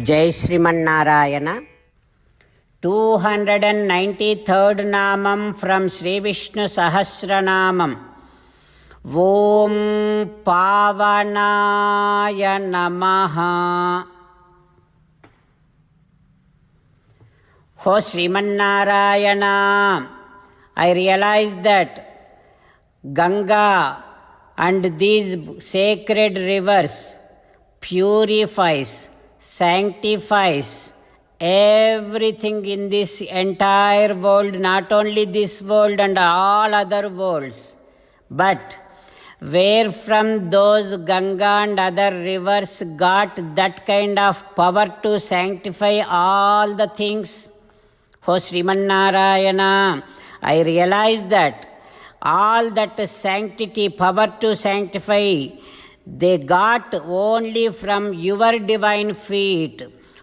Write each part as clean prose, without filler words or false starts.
జై శ్రీమన్నారాయణ. 293rd నామం from Shri Vishnu Sahasranamam. ఓం పావనాయ నమః. ఓ Srimannarayana, I realize that Ganga and these sacred rivers purifies, sanctifies everything in this entire world, not only this world and all other worlds, but where from those Ganga and other rivers got that kind of power to sanctify all the things. O Srimannarayana, I realize that all that sanctity, power to sanctify, they got only from your divine feet.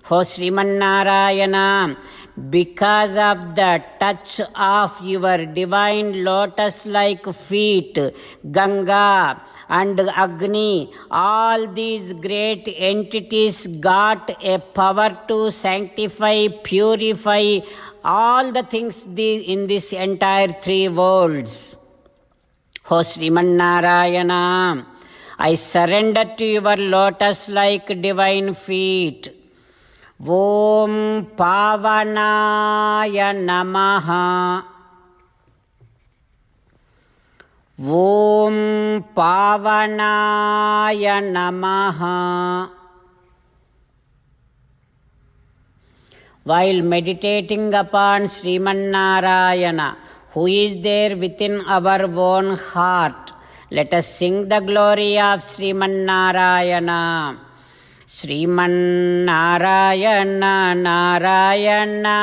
O Srimannarayana, because of the touch of your divine lotus-like feet, Ganga and Agni, all these great entities got a power to sanctify, purify all the things in this entire three worlds. O Srimannarayana, I surrender to your lotus-like divine feet. Om Pavanaya Namaha. Om Pavanaya Namaha. While meditating upon Srimannarayana, who is there within our own heart, let us sing the glory of Srimannarayana. Srimannarayana, Narayana,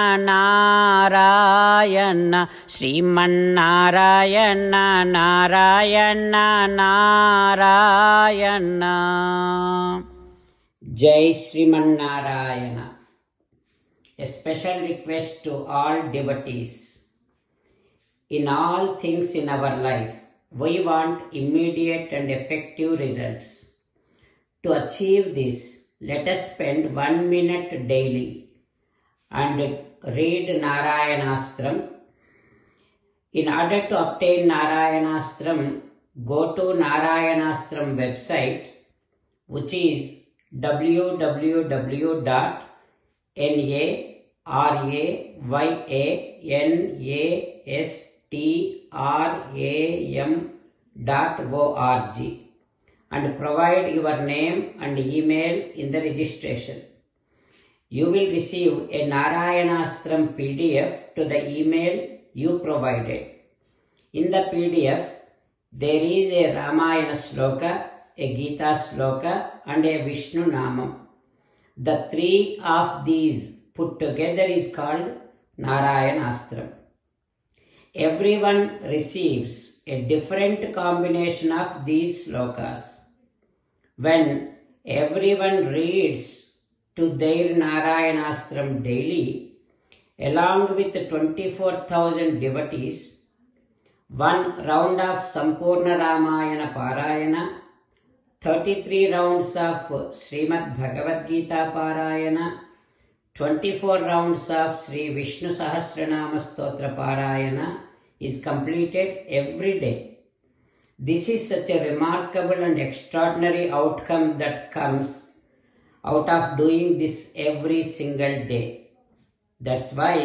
Narayana. Srimannarayana, Narayana, Narayana. Jai Srimannarayana. A special request to all devotees. In all things in our life, we want immediate and effective results. To achieve this, let us spend 1 minute daily and read Narayanastram. In order to obtain Narayanastram, go to Narayanastram website, which is www.narayanastram.org, and provide your name and email in the registration. You will receive a Narayanastram PDF to the email you provided. In the PDF, there is a Ramayana Sloka, a Gita Sloka, and a Vishnu Namam. The three of these put together is called Narayanastram. Everyone receives a different combination of these slokas. When everyone reads to their Narayanastram daily, along with 24,000 devotees, 1 round of Sampurna Ramayana Parayana, 33 rounds of Srimad Bhagavad Gita Parayana, 24 rounds of Sri Vishnu Sahasranama Stotra Parayana is completed every day. This is such a remarkable and extraordinary outcome that comes out of doing this every single day. That's why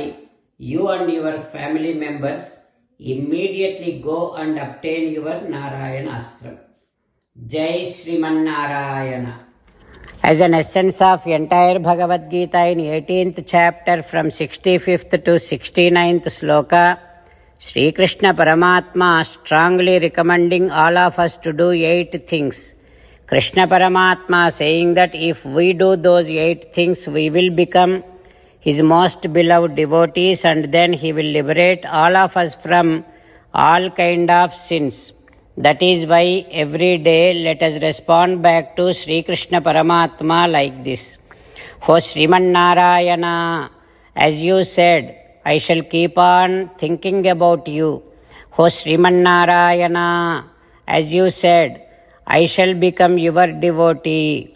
you and your family members immediately go and obtain your Narayanastram. Jai Srimannarayana. As an essence of entire Bhagavad Gita in 18th chapter from 65th to 69th sloka, Sri Krishna Paramatma strongly recommending all of us to do 8 things. Krishna Paramatma saying that if we do those 8 things, we will become his most beloved devotees, and then he will liberate all of us from all kind of sins. That is why every day let us respond back to Sri Krishna Paramatma like this. O Srimannarayana, as you said, I shall keep on thinking about you. O Srimannarayana, as you said, I shall become your devotee.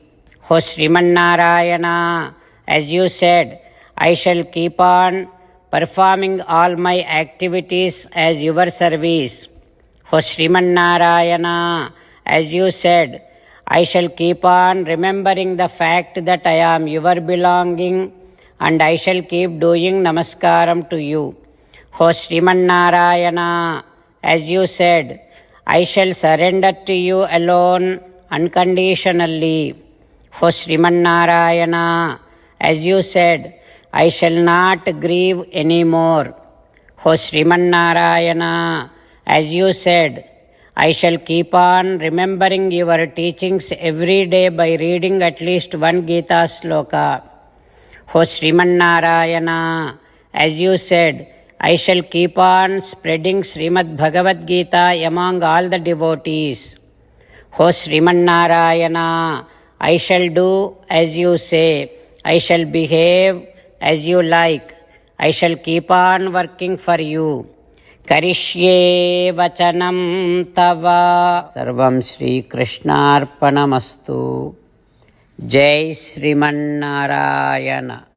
O Srimannarayana, as you said, I shall keep on performing all my activities as your service. O Sriman Narayana, as you said, I shall keep on remembering the fact that I am your belonging and I shall keep doing namaskaram to you. O Sriman Narayana, as you said, I shall surrender to you alone unconditionally. O Sriman Narayana, as you said, I shall not grieve anymore. O Sriman Narayana, as you said, I shall keep on remembering your teachings every day by reading at least one Gita sloka. O Sriman Narayana, as you said, I shall keep on spreading Srimad Bhagavad Gita among all the devotees. O Sriman Narayana, I shall do as you say. I shall behave as you like. I shall keep on working for you. Karishye vachanam tava. Sarvam Shri Krishnarpanamastu. Jai Sriman Narayana.